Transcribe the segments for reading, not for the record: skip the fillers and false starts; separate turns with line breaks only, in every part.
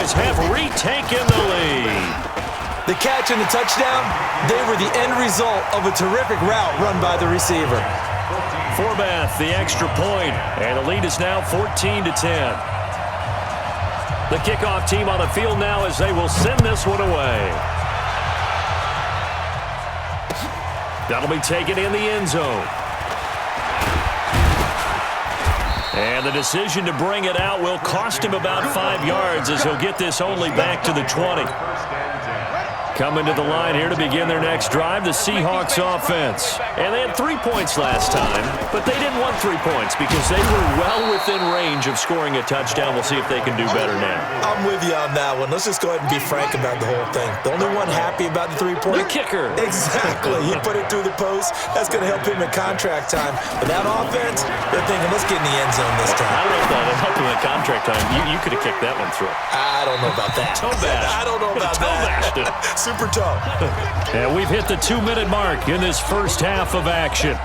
Cowboys have retaken the lead.
The catch and the touchdown, they were the end result of a terrific route run by the receiver.
Forbath, the extra point, and the lead is now 14-10. The kickoff team on the field now as they will send this one away. That'll be taken in the end zone. And the decision to bring it out will cost him about 5 yards as he'll get this only back to the 20. Coming to the line here to begin their next drive, the Seahawks offense. And they had 3 points last time, but they didn't want 3 points because they were well within range of scoring a touchdown. We'll see if they can do better now.
I'm with you on that one. Let's just go ahead and be frank about the whole thing. The only one happy about the 3-point?
The kicker.
Exactly. He put it through the post. That's going to help him in contract time. But that offense, they're thinking, let's get in the end zone this time.
I don't know if that'll help him in contract time. You could have kicked that one through.
I don't know about that.
Toe bash.
I don't know about that. Super toe.
And we've hit the 2-minute mark in this first half of action.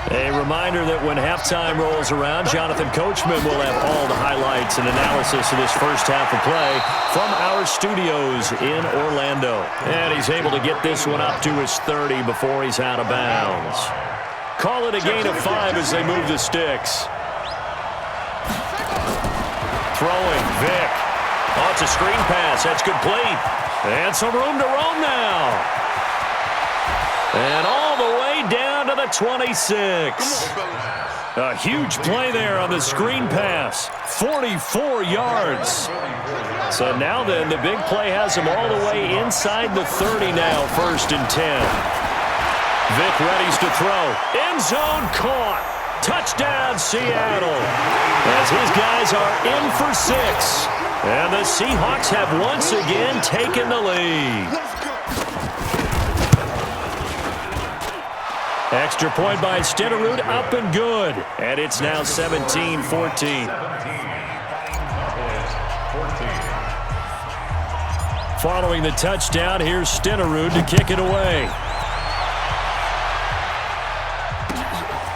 A reminder that when halftime rolls around, Jonathan Coachman will have all the highlights and analysis of this first half of play from our studios in Orlando. And he's able to get this one up to his 30 before he's out of bounds. Call it a gain of 5 as they move the sticks. Throwing, Vick. Oh, it's a screen pass. That's complete. And some room to roam now. And all the way down to the 26. A huge play there on the screen pass. 44 yards. So now then, the big play has him all the way inside the 30 now, 1st and 10. Vick readies to throw. End zone caught. Touchdown, Seattle. As his guys are in for 6. And the Seahawks have once again taken the lead. Extra point by Stenerud, up and good. And it's now 17-14. Following the touchdown, here's Stenerud to kick it away.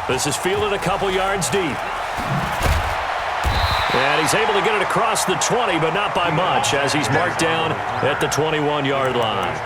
This is fielded a couple yards deep. And he's able to get it across the 20, but not by much, as he's marked down at the 21-yard line.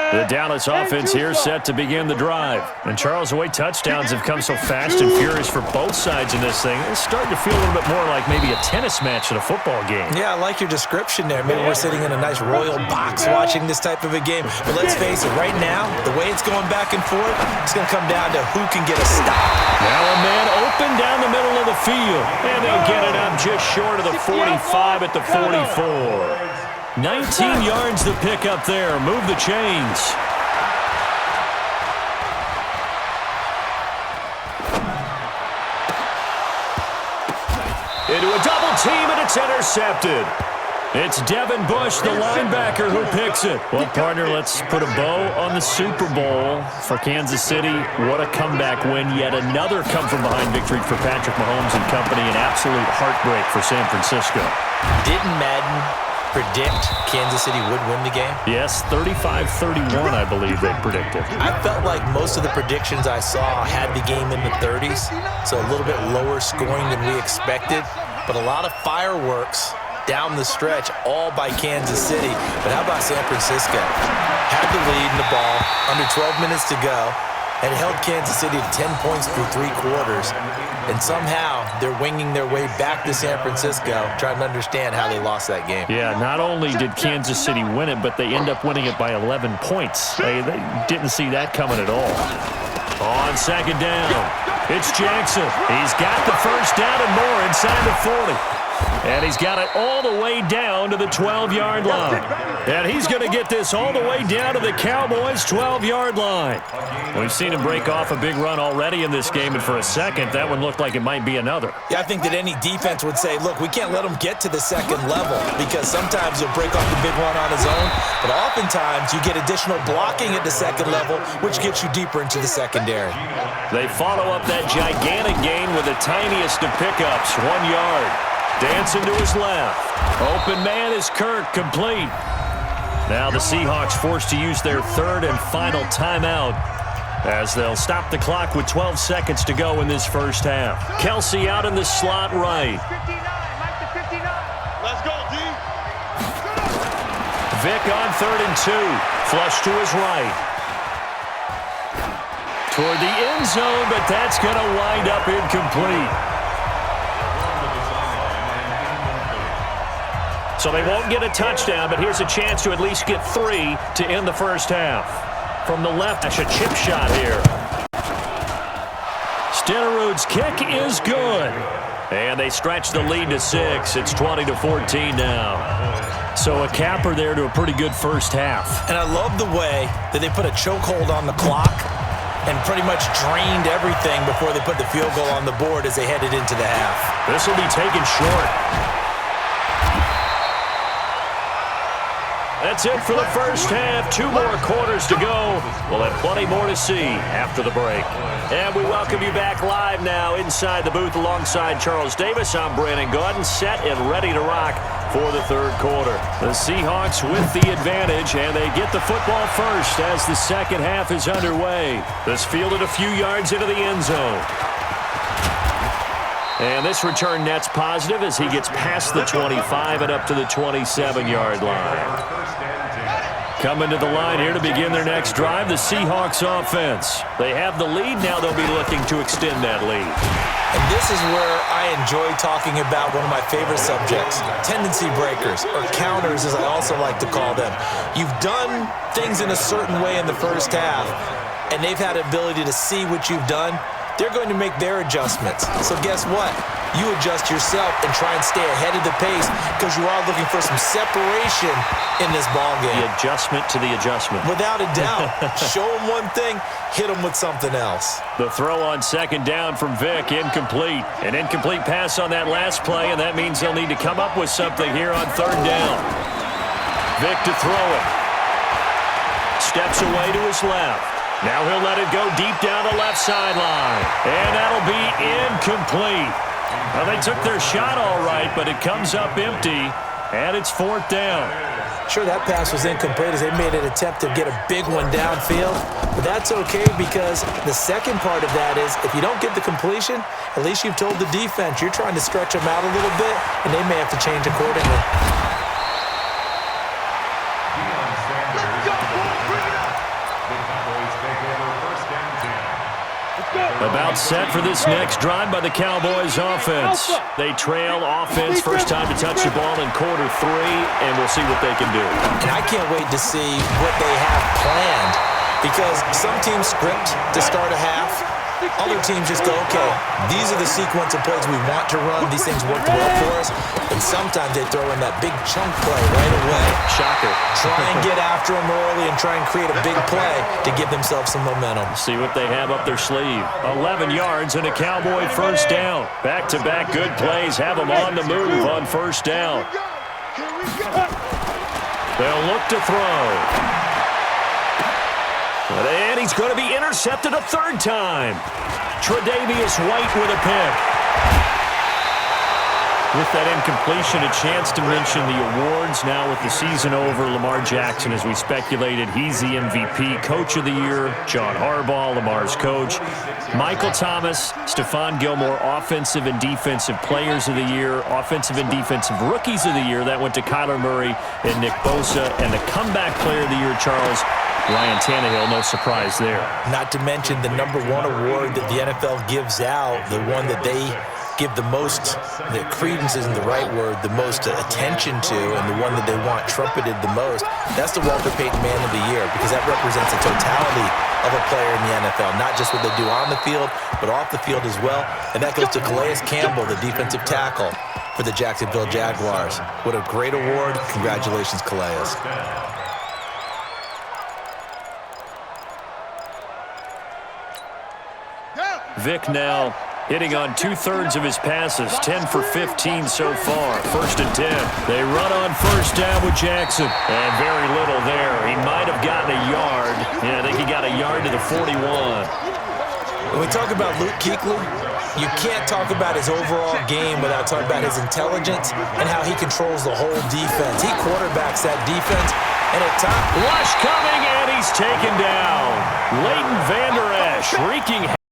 The Dallas offense here set to begin the drive. And Charles, the way touchdowns have come so fast and furious for both sides in this thing, it's starting to feel a little bit more like maybe a tennis match in a football game.
Yeah, I like your description there. Maybe we're sitting in a nice royal box watching this type of a game. But let's face it, right now, the way it's going back and forth, it's going to come down to who can get a stop.
Now a man open down the middle of the field. And they'll get it up just short of the 45 at the 44. 19 yards the pick up there. Move the chains. Into a double team, and it's intercepted. It's Devin Bush, the linebacker, who picks it. Well, partner, let's put a bow on the Super Bowl for Kansas City. What a comeback win. Yet another come-from-behind victory for Patrick Mahomes and company. An absolute heartbreak for San Francisco.
Didn't Madden predict Kansas City would win the game?
Yes, 35-31, I believe they predicted.
I felt like most of the predictions I saw had the game in the 30s, so a little bit lower scoring than we expected, but a lot of fireworks down the stretch, all by Kansas City. But how about San Francisco? Had the lead in the ball, under 12 minutes to go, and held Kansas City to 10 points through 3 quarters. And somehow they're winging their way back to San Francisco, trying to understand how they lost that game.
Yeah, not only did Kansas City win it, but they end up winning it by 11 points. They didn't see that coming at all. On 2nd down, it's Jackson. He's got the first down and more inside the 40. And he's got it all the way down to the 12-yard line. And he's going to get this all the way down to the Cowboys' 12-yard line. We've seen him break off a big run already in this game, and for a second, that one looked like it might be another.
Yeah, I think that any defense would say, look, we can't let him get to the second level because sometimes he'll break off the big run on his own, but oftentimes you get additional blocking at the second level, which gets you deeper into the secondary.
They follow up that gigantic gain with the tiniest of pickups, 1 yard. Dancing to his left. Open man is Kirk, complete. Now the Seahawks forced to use their 3rd and final timeout as they'll stop the clock with 12 seconds to go in this first half. Kelsey out in the slot right.
Let's go, D.
Vic on 3rd and 2. Flush to his right. Toward the end zone, but that's going to wind up incomplete. So they won't get a touchdown, but here's a chance to at least get 3 to end the first half. From the left, that's a chip shot here. Stenerud's kick is good. And they stretch the lead to 6. It's 20-14 now. So a capper there to a pretty good first half.
And I love the way that they put a chokehold on the clock and pretty much drained everything before they put the field goal on the board as they headed into the half.
This will be taken short. That's it for the first half. 2 more quarters to go. We'll have plenty more to see after the break. And we welcome you back live now inside the booth alongside Charles Davis. I'm Brandon Gaudin, set and ready to rock for the third quarter. The Seahawks with the advantage, and they get the football first as the second half is underway. This fielded a few yards into the end zone. And this return net's positive as he gets past the 25 and up to the 27-yard line. Coming to the line here to begin their next drive, the Seahawks offense. They have the lead. Now they'll be looking to extend that lead.
And this is where I enjoy talking about one of my favorite subjects, tendency breakers, or counters as I also like to call them. You've done things in a certain way in the first half, and they've had the ability to see what you've done. They're going to make their adjustments. So guess what? You adjust yourself and try and stay ahead of the pace because you are looking for some separation in this ballgame.
The adjustment to the adjustment.
Without a doubt. Show them one thing, hit them with something else.
The throw on second down from Vic, incomplete. An incomplete pass on that last play, and that means they'll need to come up with something here on third down. Vic to throw it. Steps away to his left. Now he'll let it go deep down the left sideline. And that'll be incomplete. Well, they took their shot all right, but it comes up empty, and it's fourth down.
Sure, that pass was incomplete as they made an attempt to get a big one downfield. But that's okay because the second part of that is if you don't get the completion, at least you've told the defense you're trying to stretch them out a little bit, and they may have to change accordingly.
About set for this next drive by the Cowboys offense. They trail offense, first time to touch the ball in quarter 3, and we'll see what they can do.
And I can't wait to see what they have planned because some teams script to start a half. Other teams just go, okay, these are the sequence of plays we want to run. These things worked well for us. And sometimes they throw in that big chunk play right away.
Shocker.
Try and get after them early and try and create a big play to give themselves some momentum.
See what they have up their sleeve. 11 yards and a Cowboy first down. Back-to-back good plays have them on the move on first down. They'll look to throw. And he's going to be intercepted a third time. Tre'Davious White with a pick. With that incompletion, a chance to mention the awards. Now with the season over, Lamar Jackson, as we speculated, he's the MVP, Coach of the Year. John Harbaugh, Lamar's coach. Michael Thomas, Stephon Gilmore, Offensive and Defensive Players of the Year. Offensive and Defensive Rookies of the Year. That went to Kyler Murray and Nick Bosa. And the Comeback Player of the Year, Charles, Ryan Tannehill, no surprise there.
Not to mention the #1 award that the NFL gives out, the one that they give the most, the credence isn't the right word, the most attention to, and the one that they want trumpeted the most, that's the Walter Payton Man of the Year, because that represents the totality of a player in the NFL, not just what they do on the field, but off the field as well. And that goes to Calais Campbell, the defensive tackle for the Jacksonville Jaguars. What a great award. Congratulations, Calais.
Vic now hitting on 2/3 of his passes, 10 for 15 so far. 1st and 10. They run on first down with Jackson. And very little there. He might have gotten a yard. Yeah, I think he got a yard to the 41.
When we talk about Luke Kuechly, you can't talk about his overall game without talking about his intelligence and how he controls the whole defense. He quarterbacks that defense, and at times,
Rush coming, and he's taken down. Leighton Vander Esch wreaking